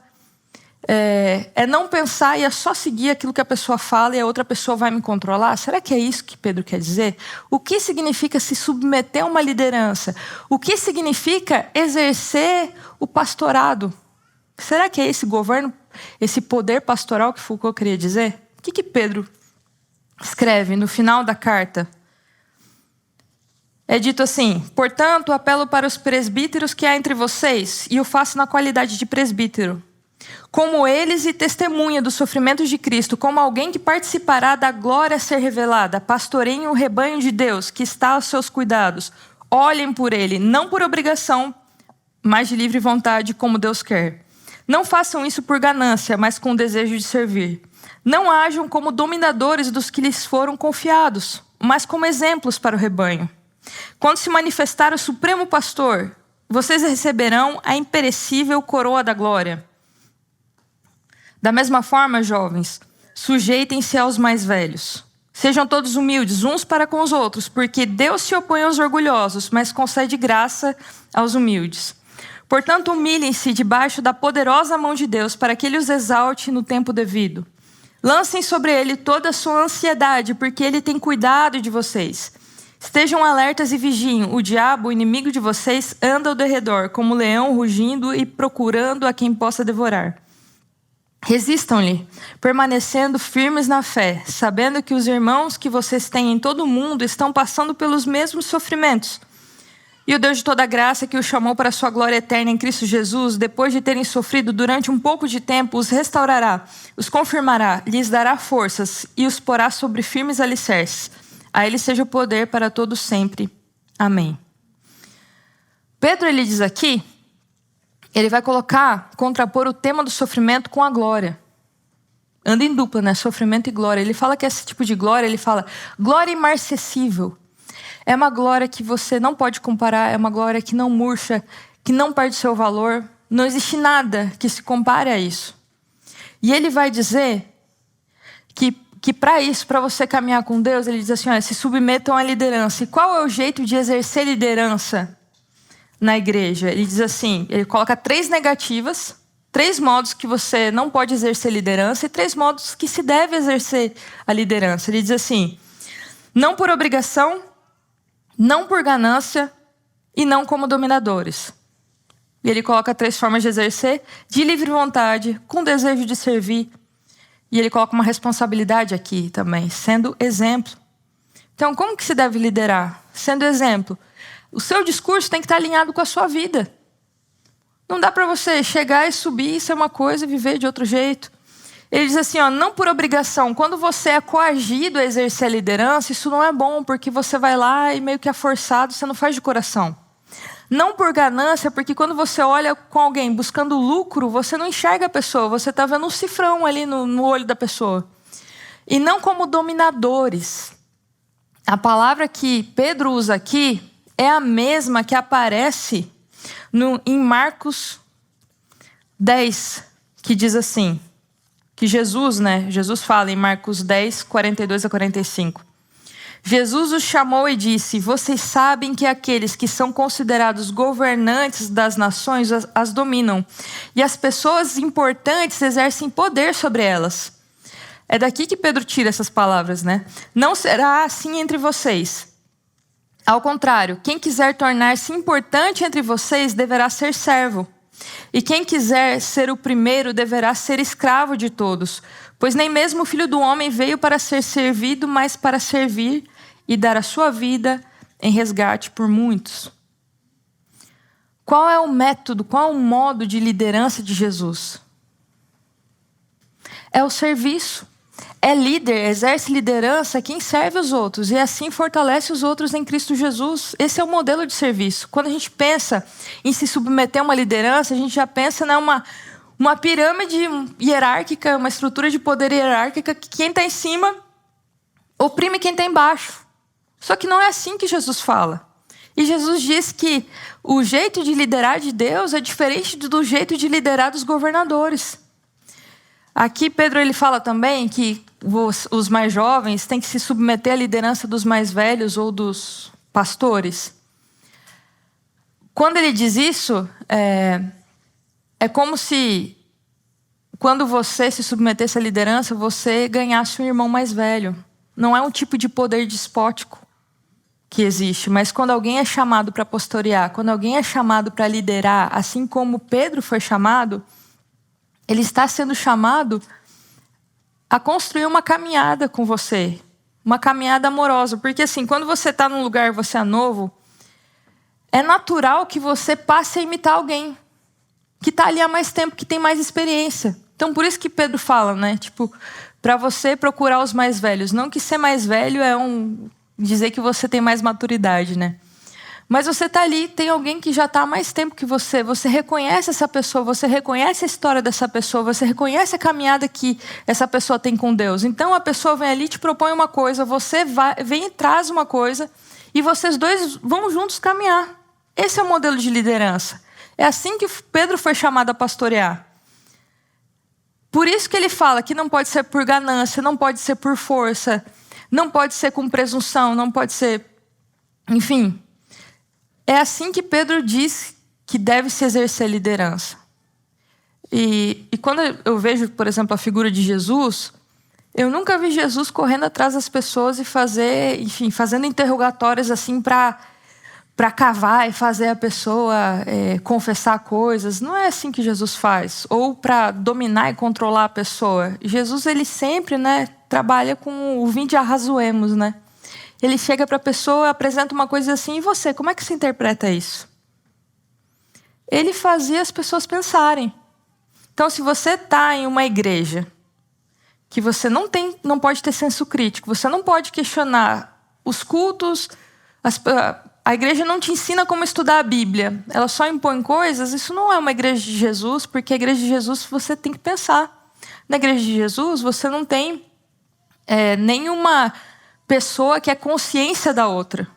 é não pensar e é só seguir aquilo que a pessoa fala e a outra pessoa vai me controlar? Será que é isso que Pedro quer dizer? O que significa se submeter a uma liderança? O que significa exercer o pastorado? Será que é esse governo, esse poder pastoral que Foucault queria dizer? O que Pedro escreve no final da carta? É dito assim: portanto, apelo para os presbíteros que há entre vocês, e o faço na qualidade de presbítero, como eles e testemunha dos sofrimentos de Cristo, como alguém que participará da glória a ser revelada. Pastoreiem o rebanho de Deus que está aos seus cuidados. Olhem por ele, não por obrigação, mas de livre vontade, como Deus quer. Não façam isso por ganância, mas com o desejo de servir. Não ajam como dominadores dos que lhes foram confiados, mas como exemplos para o rebanho. Quando se manifestar o Supremo Pastor, vocês receberão a imperecível coroa da glória. Da mesma forma, jovens, sujeitem-se aos mais velhos. Sejam todos humildes uns para com os outros, porque Deus se opõe aos orgulhosos, mas concede graça aos humildes. Portanto, humilhem-se debaixo da poderosa mão de Deus, para que Ele os exalte no tempo devido. Lancem sobre Ele toda a sua ansiedade, porque Ele tem cuidado de vocês. Estejam alertas e vigiem. O diabo, o inimigo de vocês, anda ao derredor, como leão rugindo e procurando a quem possa devorar. Resistam-lhe, permanecendo firmes na fé, sabendo que os irmãos que vocês têm em todo o mundo estão passando pelos mesmos sofrimentos. E o Deus de toda graça, que os chamou para a sua glória eterna em Cristo Jesus, depois de terem sofrido durante um pouco de tempo, os restaurará, os confirmará, lhes dará forças e os porá sobre firmes alicerces. A Ele seja o poder para todos sempre. Amém. Pedro, ele diz aqui, ele vai contrapor o tema do sofrimento com a glória. Anda em dupla, né? Sofrimento e glória. Ele fala que esse tipo de glória, ele fala glória imarcessível. É uma glória que você não pode comparar, é uma glória que não murcha, que não perde seu valor. Não existe nada que se compare a isso. E ele vai dizer que para isso, para você caminhar com Deus, ele diz assim, olha, se submetam à liderança. E qual é o jeito de exercer liderança na igreja? Ele diz assim, ele coloca 3 negativas, 3 modos que você não pode exercer liderança e 3 modos que se deve exercer a liderança. Ele diz assim, não por obrigação, não por ganância e não como dominadores. E ele coloca 3 formas de exercer: de livre vontade, com desejo de servir. E ele coloca uma responsabilidade aqui também, sendo exemplo. Então, como que se deve liderar? Sendo exemplo. O seu discurso tem que estar alinhado com a sua vida. Não dá para você chegar e subir, isso é uma coisa, e viver de outro jeito. Ele diz assim, não por obrigação. Quando você é coagido a exercer a liderança, isso não é bom, porque você vai lá e meio que é forçado, você não faz de coração. Não por ganância, porque quando você olha com alguém buscando lucro, você não enxerga a pessoa, você está vendo um cifrão ali no olho da pessoa. E não como dominadores. A palavra que Pedro usa aqui é a mesma que aparece em Marcos 10, que diz assim, que Jesus fala em Marcos 10, 42 a 45. Jesus os chamou e disse, vocês sabem que aqueles que são considerados governantes das nações as dominam, e as pessoas importantes exercem poder sobre elas. É daqui que Pedro tira essas palavras, né? Não será assim entre vocês. Ao contrário, quem quiser tornar-se importante entre vocês deverá ser servo. E quem quiser ser o primeiro deverá ser escravo de todos. Pois nem mesmo o Filho do Homem veio para ser servido, mas para servir e dar a sua vida em resgate por muitos. Qual é o método, qual é o modo de liderança de Jesus? É o serviço. É líder, exerce liderança quem serve os outros e assim fortalece os outros em Cristo Jesus. Esse é o modelo de serviço. Quando a gente pensa em se submeter a uma liderança, a gente já pensa numa pirâmide hierárquica, uma estrutura de poder hierárquica que quem está em cima oprime quem está embaixo. Só que não é assim que Jesus fala. E Jesus diz que o jeito de liderar de Deus é diferente do jeito de liderar dos governadores. Aqui Pedro ele fala também que os mais jovens têm que se submeter à liderança dos mais velhos ou dos pastores. Quando ele diz isso, é como se quando você se submetesse à liderança, você ganhasse um irmão mais velho. Não é um tipo de poder despótico que existe, mas quando alguém é chamado para pastorear, quando alguém é chamado para liderar, assim como Pedro foi chamado, ele está sendo chamado a construir uma caminhada com você, uma caminhada amorosa, porque assim, quando você está num lugar, você é novo, é natural que você passe a imitar alguém que está ali há mais tempo, que tem mais experiência. Então, por isso que Pedro fala, né? Tipo, para você procurar os mais velhos. Não que ser mais velho é dizer que você tem mais maturidade, né? Mas você está ali, tem alguém que já está há mais tempo que você reconhece essa pessoa, você reconhece a história dessa pessoa, você reconhece a caminhada que essa pessoa tem com Deus. Então, a pessoa vem ali e te propõe uma coisa, você vem e traz uma coisa, e vocês dois vão juntos caminhar. Esse é o modelo de liderança. É assim que Pedro foi chamado a pastorear. Por isso que ele fala que não pode ser por ganância, não pode ser por força, não pode ser com presunção, não pode ser... Enfim, é assim que Pedro diz que deve se exercer liderança. E quando eu vejo, por exemplo, a figura de Jesus, eu nunca vi Jesus correndo atrás das pessoas e fazendo interrogatórios assim para cavar e fazer a pessoa confessar coisas. Não é assim que Jesus faz. Ou para dominar e controlar a pessoa. Jesus, ele sempre, né, trabalha com o vinde arrazoemos, né? Ele chega para a pessoa, apresenta uma coisa assim, e você, como é que se interpreta isso? Ele fazia as pessoas pensarem. Então, se você está em uma igreja que você não pode ter senso crítico, você não pode questionar os cultos, a igreja não te ensina como estudar a Bíblia, ela só impõe coisas, isso não é uma igreja de Jesus, porque a igreja de Jesus você tem que pensar. Na igreja de Jesus você não tem nenhuma pessoa que é consciência da outra.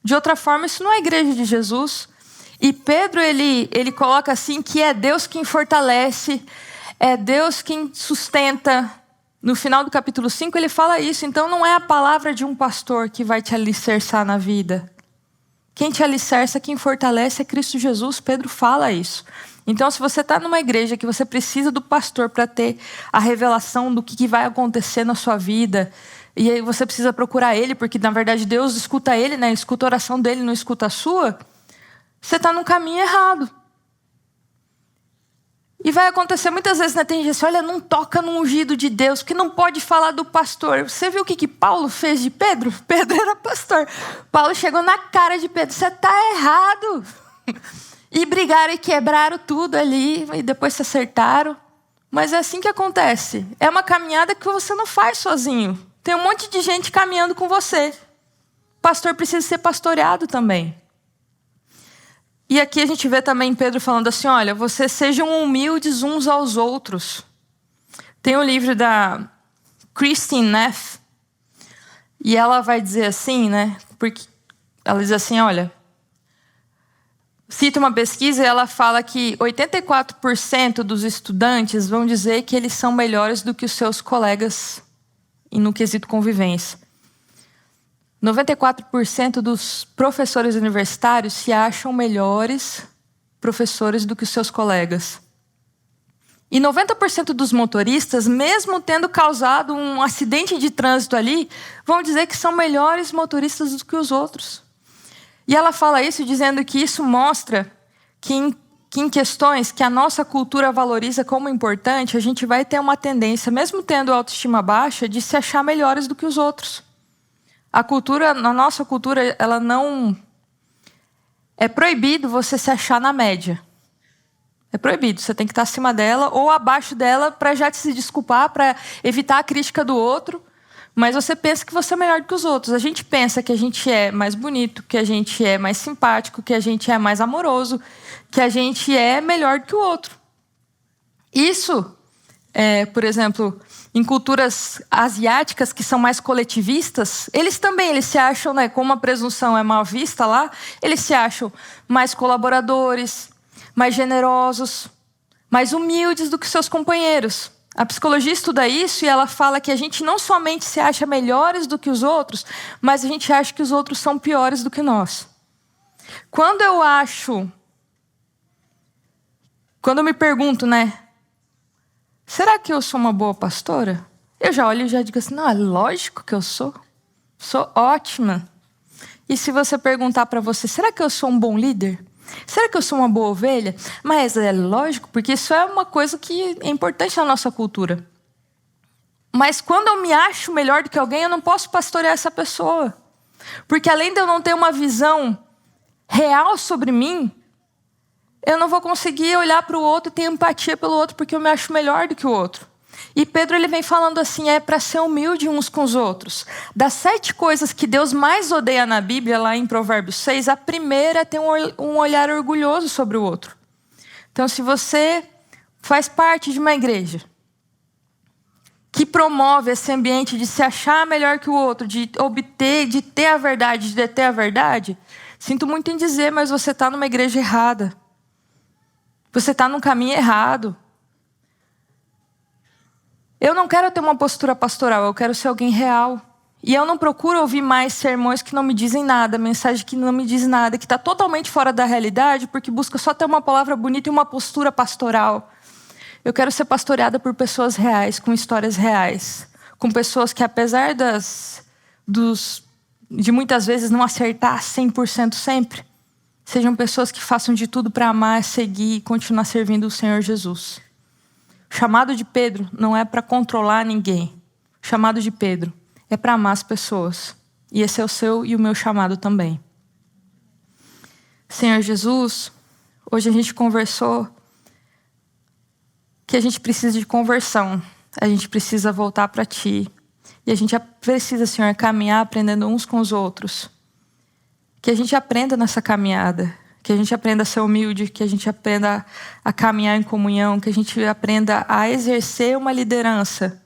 De outra forma, isso não é a igreja de Jesus. E Pedro, ele coloca assim que é Deus quem fortalece, é Deus quem sustenta. No final do capítulo 5 ele fala isso. Então não é a palavra de um pastor que vai te alicerçar na vida. Quem te alicerça, quem fortalece é Cristo Jesus. Pedro fala isso. Então se você está numa igreja que você precisa do pastor para ter a revelação do que vai acontecer na sua vida, e aí você precisa procurar ele, porque na verdade Deus escuta ele, né? Escuta a oração dele, não escuta a sua, você está no caminho errado. E vai acontecer muitas vezes, né? Tem gente assim, olha, não toca no ungido de Deus, que não pode falar do pastor. Você viu o que Paulo fez de Pedro? Pedro era pastor. Paulo chegou na cara de Pedro, você está errado. E brigaram e quebraram tudo ali, e depois se acertaram. Mas é assim que acontece. É uma caminhada que você não faz sozinho. Tem um monte de gente caminhando com você. O pastor precisa ser pastoreado também. E aqui a gente vê também Pedro falando assim, olha, vocês sejam humildes uns aos outros. Tem um livro da Christine Neff, e ela vai dizer assim, né? Porque ela diz assim, olha, cita uma pesquisa e ela fala que 84% dos estudantes vão dizer que eles são melhores do que os seus colegas no quesito convivência. 94% dos professores universitários se acham melhores professores do que os seus colegas. E 90% dos motoristas, mesmo tendo causado um acidente de trânsito ali, vão dizer que são melhores motoristas do que os outros. E ela fala isso dizendo que isso mostra que em questões que a nossa cultura valoriza como importante, a gente vai ter uma tendência, mesmo tendo autoestima baixa, de se achar melhores do que os outros. Na nossa cultura, ela não... É proibido você se achar na média. É proibido, você tem que estar acima dela ou abaixo dela para já se desculpar, para evitar a crítica do outro. Mas você pensa que você é melhor do que os outros. A gente pensa que a gente é mais bonito, que a gente é mais simpático, que a gente é mais amoroso, que a gente é melhor do que o outro. Isso, por exemplo, em culturas asiáticas que são mais coletivistas, eles se acham, né, como a presunção é mal vista lá, eles se acham mais colaboradores, mais generosos, mais humildes do que seus companheiros. A psicologia estuda isso e ela fala que a gente não somente se acha melhores do que os outros, mas a gente acha que os outros são piores do que nós. Quando eu me pergunto, né? Será que eu sou uma boa pastora? Eu já olho e já digo assim, não, é lógico que eu sou. Sou ótima. E se você perguntar para você, será que eu sou um bom líder? Será que eu sou uma boa ovelha? Mas é lógico, porque isso é uma coisa que é importante na nossa cultura. Mas quando eu me acho melhor do que alguém, eu não posso pastorear essa pessoa. Porque além de eu não ter uma visão real sobre mim, eu não vou conseguir olhar para o outro e ter empatia pelo outro, porque eu me acho melhor do que o outro. E Pedro ele vem falando assim, é para ser humilde uns com os outros. Das 7 coisas que Deus mais odeia na Bíblia, lá em Provérbios 6, a primeira é ter um olhar orgulhoso sobre o outro. Então, se você faz parte de uma igreja que promove esse ambiente de se achar melhor que o outro, de obter, de ter a verdade, de deter a verdade, sinto muito em dizer, mas você está numa igreja errada. Você está num caminho errado. Eu não quero ter uma postura pastoral, eu quero ser alguém real. E eu não procuro ouvir mais sermões que não me dizem nada, mensagem que não me diz nada, que está totalmente fora da realidade, porque busca só ter uma palavra bonita e uma postura pastoral. Eu quero ser pastoreada por pessoas reais, com histórias reais. Com pessoas que, apesar de muitas vezes não acertar 100% sempre, sejam pessoas que façam de tudo para amar, seguir e continuar servindo o Senhor Jesus. O chamado de Pedro não é para controlar ninguém. O chamado de Pedro é para amar as pessoas. E esse é o seu e o meu chamado também. Senhor Jesus, hoje a gente conversou que a gente precisa de conversão. A gente precisa voltar para Ti. E a gente precisa, Senhor, caminhar aprendendo uns com os outros. Que a gente aprenda nessa caminhada. Que a gente aprenda a ser humilde, que a gente aprenda a caminhar em comunhão, que a gente aprenda a exercer uma liderança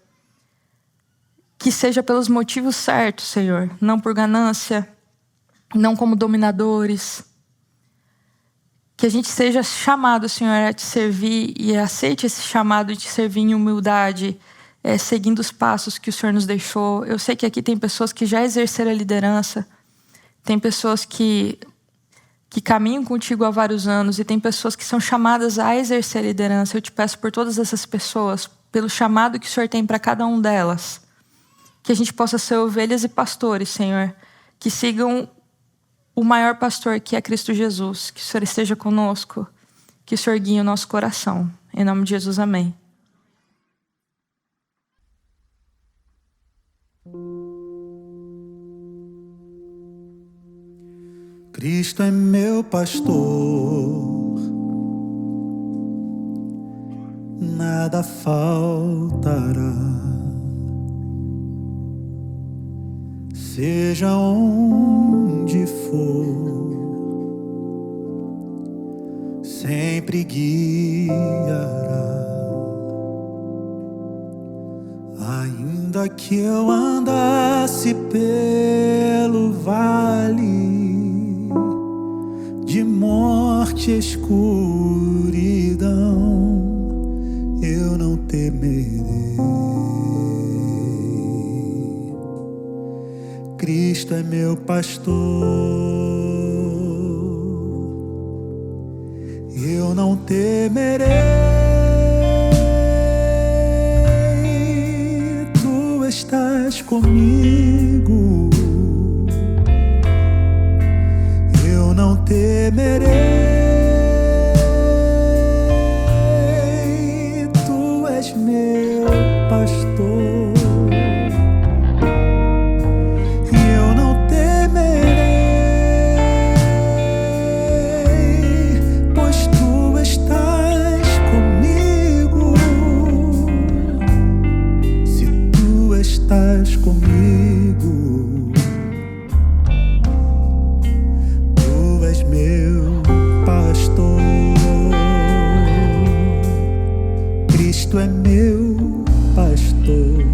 que seja pelos motivos certos, Senhor. Não por ganância, não como dominadores. Que a gente seja chamado, Senhor, a Te servir e aceite esse chamado de te servir em humildade, seguindo os passos que o Senhor nos deixou. Eu sei que aqui tem pessoas que já exerceram a liderança, tem pessoas que caminham contigo há vários anos e tem pessoas que são chamadas a exercer a liderança. Eu te peço por todas essas pessoas, pelo chamado que o Senhor tem para cada um delas, que a gente possa ser ovelhas e pastores, Senhor, que sigam o maior pastor, que é Cristo Jesus. Que o Senhor esteja conosco, que o Senhor guie o nosso coração. Em nome de Jesus, amém. Cristo é meu pastor, nada faltará. Seja onde for, sempre guiará. Ainda que eu andasse pelo vale de morte e escuridão, eu não temerei. Cristo é meu pastor, eu não temerei. Tu estás comigo, eu não temerei. Tu és meu pastor. Estás comigo, tu és meu pastor. Cristo é meu pastor,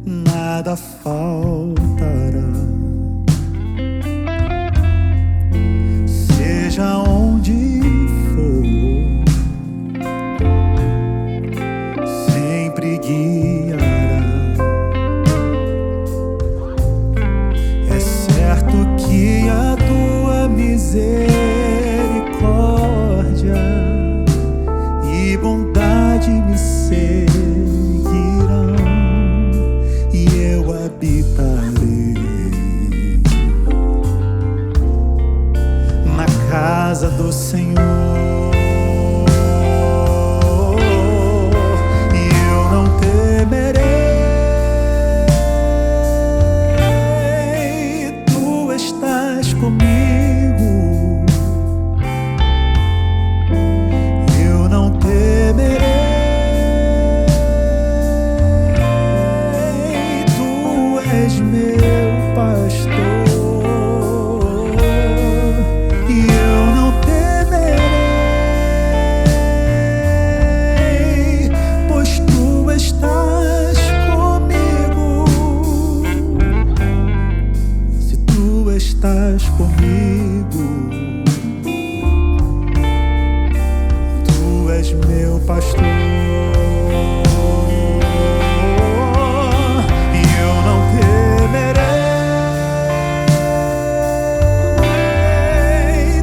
nada faltará. Seja onde guiará. É certo que a tua misericórdia e bondade me seguirão, e eu habitarei na casa do Senhor. Tu estás comigo, eu não temerei. Tu és meu pastor e eu não temerei, pois tu estás comigo. Se tu estás comigo, tu és meu pastor e eu não temerei.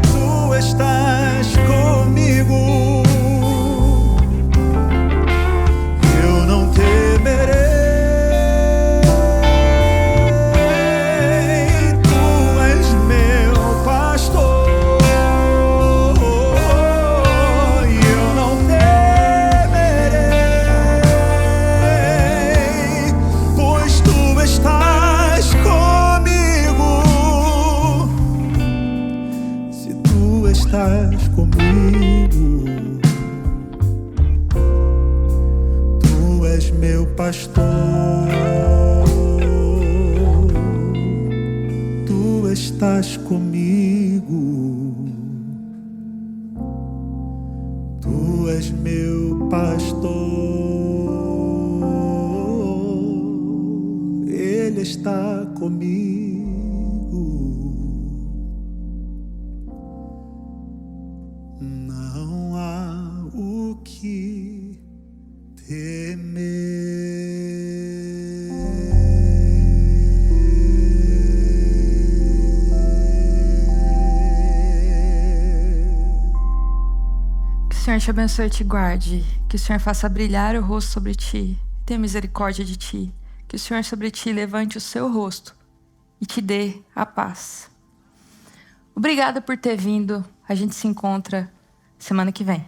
Tu estás comigo, eu não temerei. Tu és meu pastor e eu não temerei, pois tu estás comigo. Se tu estás comigo, tu és meu pastor. Tu estás comigo, tu és meu pastor. Ele está comigo, não há o que temer. Que o Senhor te abençoe e te guarde. Que o Senhor faça brilhar o rosto sobre ti, tenha misericórdia de ti. Que o Senhor sobre ti levante o seu rosto e te dê a paz. Obrigada por ter vindo. A gente se encontra semana que vem.